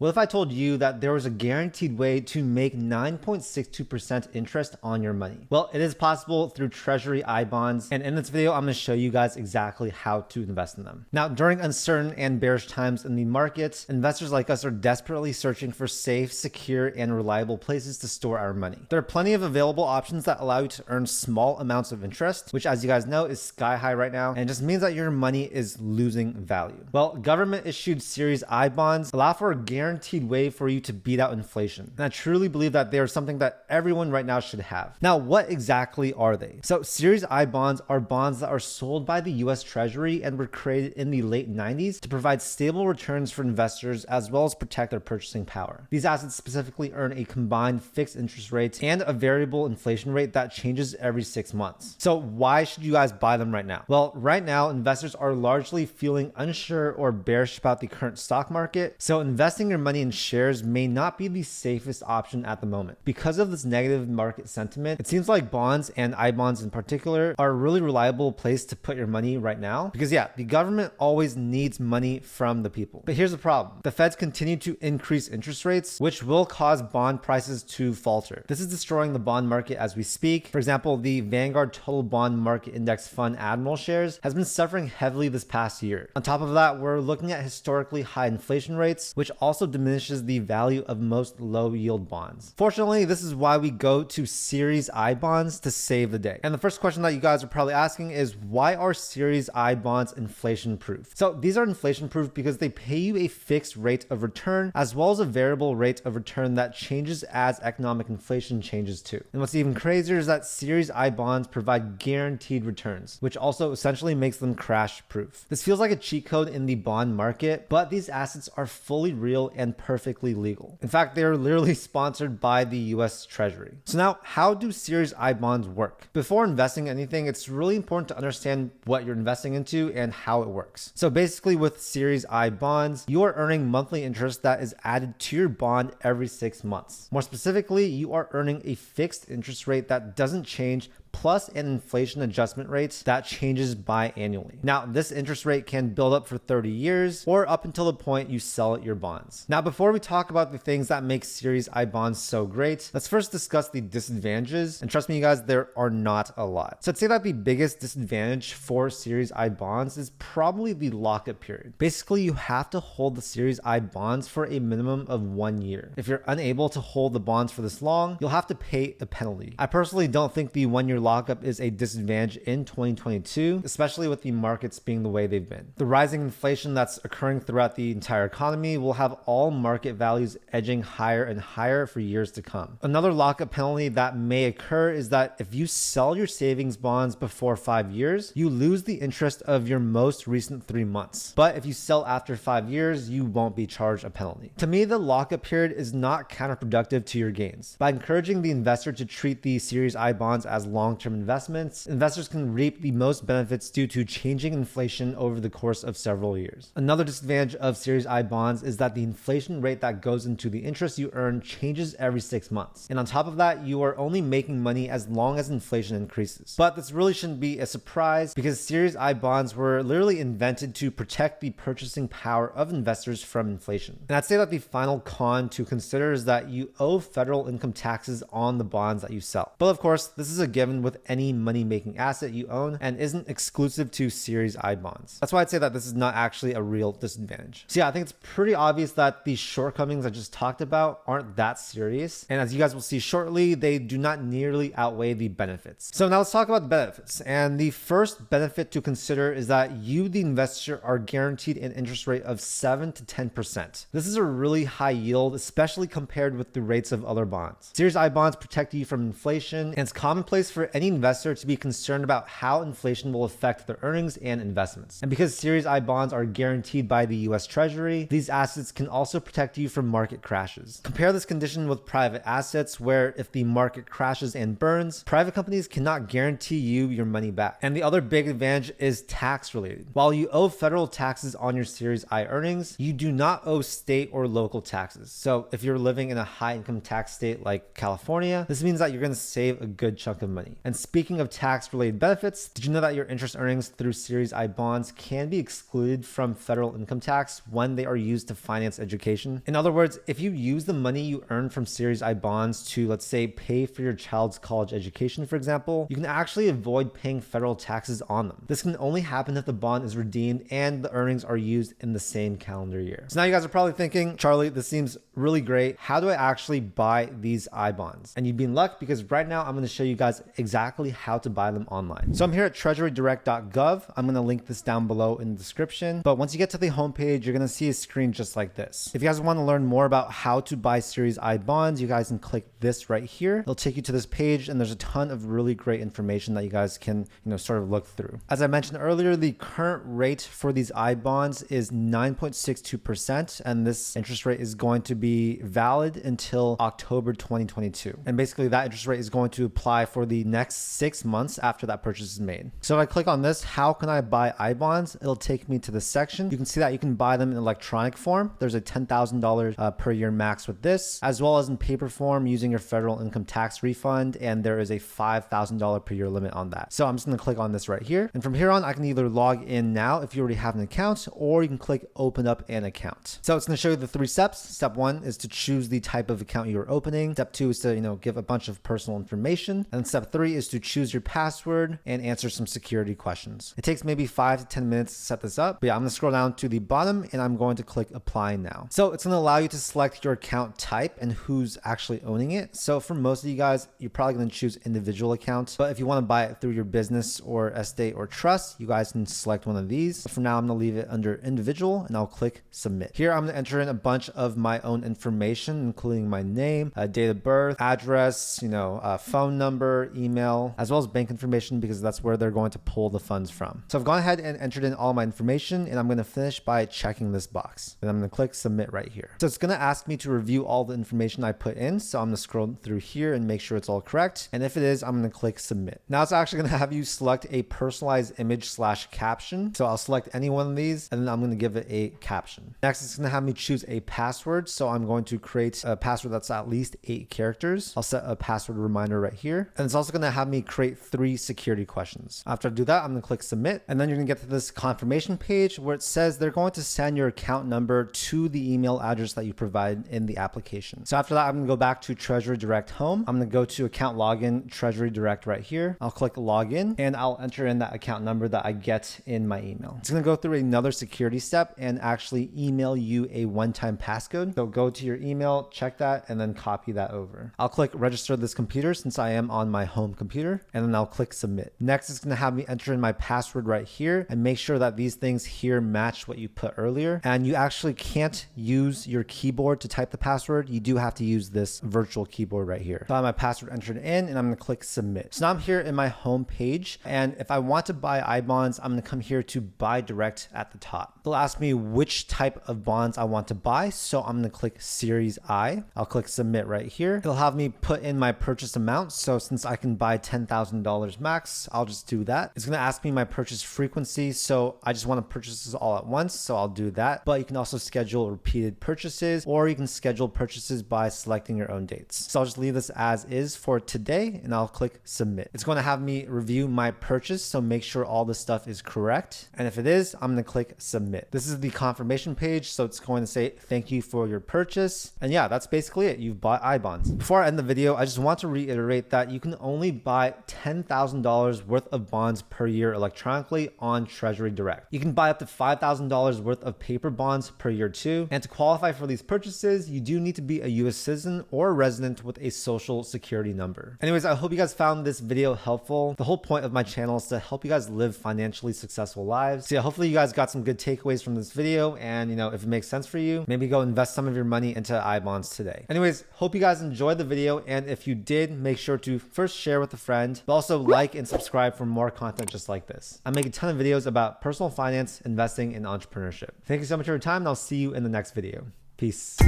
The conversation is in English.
What if I told you that there was a guaranteed way to make 9.62% interest on your money? Well, it is possible through Treasury I-bonds, and in this video, I'm going to show you guys exactly how to invest in them. Now, during uncertain and bearish times in the markets, investors like us are desperately searching for safe, secure, and reliable places to store our money. There are plenty of available options that allow you to earn small amounts of interest, which, as you guys know, is sky high right now, and just means that your money is losing value. Well, government-issued Series I bonds allow for a guaranteed way for you to beat out inflation. And I truly believe that they are something that everyone right now should have. Now, what exactly are they? So Series I bonds are bonds that are sold by the US Treasury and were created in the late 90s to provide stable returns for investors as well as protect their purchasing power. These assets specifically earn a combined fixed interest rate and a variable inflation rate that changes every 6 months. So why should you guys buy them right now? Well, right now, investors are largely feeling unsure or bearish about the current stock market. So investing your money in shares may not be the safest option at the moment. Because of this negative market sentiment, it seems like bonds and I bonds in particular are a really reliable place to put your money right now. Because yeah, the government always needs money from the people. But here's the problem. The Feds continue to increase interest rates, which will cause bond prices to falter. This is destroying the bond market as we speak. For example, the Vanguard Total Bond Market Index Fund Admiral shares has been suffering heavily this past year. On top of that, we're looking at historically high inflation rates, which also diminishes the value of most low yield bonds. Fortunately, this is why we go to Series I bonds to save the day. And the first question that you guys are probably asking is, why are Series I bonds inflation proof? So these are inflation proof because they pay you a fixed rate of return as well as a variable rate of return that changes as economic inflation changes too. And what's even crazier is that Series I bonds provide guaranteed returns, which also essentially makes them crash proof. This feels like a cheat code in the bond market, but these assets are fully real and perfectly legal. In fact, they're literally sponsored by the US Treasury. So now, how do Series I bonds work? Before investing in anything, it's really important to understand what you're investing into and how it works. So basically with Series I bonds, you are earning monthly interest that is added to your bond every 6 months. More specifically, you are earning a fixed interest rate that doesn't change plus an inflation adjustment rate that changes biannually. Now, this interest rate can build up for 30 years or up until the point you sell your bonds. Now, before we talk about the things that make Series I bonds so great, let's first discuss the disadvantages. And trust me, you guys, there are not a lot. So I'd say that the biggest disadvantage for Series I bonds is probably the lockup period. Basically, you have to hold the Series I bonds for a minimum of 1 year. If you're unable to hold the bonds for this long, you'll have to pay a penalty. I personally don't think the 1 year lockup is a disadvantage in 2022, especially with the markets being the way they've been. The rising inflation that's occurring throughout the entire economy will have all market values edging higher and higher for years to come. Another lockup penalty that may occur is that if you sell your savings bonds before 5 years, you lose the interest of your most recent 3 months. But if you sell after 5 years, you won't be charged a penalty. To me, the lockup period is not counterproductive to your gains. By encouraging the investor to treat the Series I bonds as long-term investments, investors can reap the most benefits due to changing inflation over the course of several years. Another disadvantage of Series I bonds is that the inflation rate that goes into the interest you earn changes every 6 months. And on top of that, you are only making money as long as inflation increases. But this really shouldn't be a surprise because Series I bonds were literally invented to protect the purchasing power of investors from inflation. And I'd say that the final con to consider is that you owe federal income taxes on the bonds that you sell. But of course, this is a given with any money-making asset you own and isn't exclusive to Series I bonds. That's why I'd say that this is not actually a real disadvantage. So yeah, I think it's pretty obvious that the shortcomings I just talked about aren't that serious. And as you guys will see shortly, they do not nearly outweigh the benefits. So now let's talk about the benefits. And the first benefit to consider is that you, the investor, are guaranteed an interest rate of 7 to 10%. This is a really high yield, especially compared with the rates of other bonds. Series I bonds protect you from inflation, and it's commonplace for any investor to be concerned about how inflation will affect their earnings and investments. And because Series I bonds are guaranteed by the US Treasury, these assets can also protect you from market crashes. Compare this condition with private assets where if the market crashes and burns, private companies cannot guarantee you your money back. And the other big advantage is tax related. While you owe federal taxes on your Series I earnings, you do not owe state or local taxes. So if you're living in a high income tax state like California, this means that you're going to save a good chunk of money. And speaking of tax related benefits, did you know that your interest earnings through Series I bonds can be excluded from federal income tax when they are used to finance education? In other words, if you use the money you earn from Series I bonds to, let's say, pay for your child's college education, for example, you can actually avoid paying federal taxes on them. This can only happen if the bond is redeemed and the earnings are used in the same calendar year. So now you guys are probably thinking, Charlie, this seems really great. How do I actually buy these I bonds? And you'd be in luck because right now I'm going to show you guys exactly how to buy them online. So I'm here at TreasuryDirect.gov. I'm going to link this down below in the description. But once you get to the homepage, you're going to see a screen just like this. If you guys want to learn more about how to buy Series I bonds, you guys can click this right here. It'll take you to this page and there's a ton of really great information that you guys can, sort of look through. As I mentioned earlier, the current rate for these I bonds is 9.62%, and this interest rate is going to be valid until October 2022. And basically that interest rate is going to apply for the next 6 months after that purchase is made. So if I click on this, how can I buy I bonds? It'll take me to this section. You can see that you can buy them in electronic form. There's a $10,000 per year max with this, as well as in paper form using your federal income tax refund. And there is a $5,000 per year limit on that. So I'm just going to click on this right here. And from here on, I can either log in now if you already have an account, or you can click open up an account. So it's going to show you the 3 steps. Step 1 is to choose the type of account you're opening. Step 2 is to, give a bunch of personal information. And step 3 is to choose your password and answer some security questions. It takes maybe 5 to 10 minutes to set this up. But yeah, I'm going to scroll down to the bottom and I'm going to click apply now. So it's going to allow you to select your account type and who's actually owning it. So for most of you guys, you're probably going to choose individual account. But if you want to buy it through your business or estate or trust, you guys can select one of these. For now, I'm going to leave it under individual and I'll click submit. Here, I'm going to enter in a bunch of my own information, including my name, date of birth, address, phone number, email, as well as bank information, because that's where they're going to pull the funds from. So I've gone ahead and entered in all my information, and I'm going to finish by checking this box. And I'm going to click submit right here. So it's going to ask me to review all the information I put in. So I'm going to scroll through here and make sure it's all correct. And if it is, I'm going to click submit. Now it's actually going to have you select a personalized image / caption. So I'll select any one of these and then I'm going to give it a caption. Next, it's going to have me choose a password. So I'm going to create a password that's at least 8 characters. I'll set a password reminder right here. And it's also going to have me create 3 security questions. After I do that, I'm going to click submit. And then you're going to get to this confirmation page where it says they're going to send your account number to the email address that you provide in the application. So after that, I'm going to go back to Treasury Direct home. I'm going to go to account login, Treasury Direct right here. I'll click login and I'll enter in that account number that I get in my email. It's going to go through another security step and actually email you a one-time passcode. So go to your email, check that, and then copy that over. I'll click register this computer since I am on my home computer, and then I'll click submit. Next, it's going to have me enter in my password right here and make sure that these things here match what you put earlier. And you actually can't use your keyboard to type the password. You do have to use this virtual keyboard right here. So I have my password entered in and I'm going to click submit. So now I'm here in my home page. And if I want to buy I bonds, I'm going to come here to buy direct at the top. It'll ask me which type of bonds I want to buy. So I'm going to click Series I. I'll click submit right here. It'll have me put in my purchase amount. So since I can buy $10,000 max, I'll just do that. It's going to ask me my purchase frequency. So I just want to purchase this all at once. So I'll do that. But you can also schedule repeated purchases, or you can schedule purchases by selecting your own dates. So I'll just leave this as is for today and I'll click submit. It's going to have me review my purchase. So make sure all this stuff is correct. And if it is, I'm going to click submit. This is the confirmation page. So it's going to say, thank you for your purchase. And yeah, that's basically it. You've bought I bonds. Before I end the video, I just want to reiterate that you can only buy $10,000 worth of bonds per year electronically on Treasury Direct. You can buy up to $5,000 worth of paper bonds per year too. And to qualify for these purchases, you do need to be a US citizen or a resident with a social security number. Anyways, I hope you guys found this video helpful. The whole point of my channel is to help you guys live financially successful lives. So yeah, hopefully you guys got some good takeaways from this video. And if it makes sense for you, maybe go invest some of your money into I bonds today. Anyways, hope you guys enjoyed the video. And if you did, make sure to first share with a friend, but also like and subscribe for more content just like this. I make a ton of videos about personal finance, investing, and entrepreneurship. Thank you so much for your time, and I'll see you in the next video. Peace.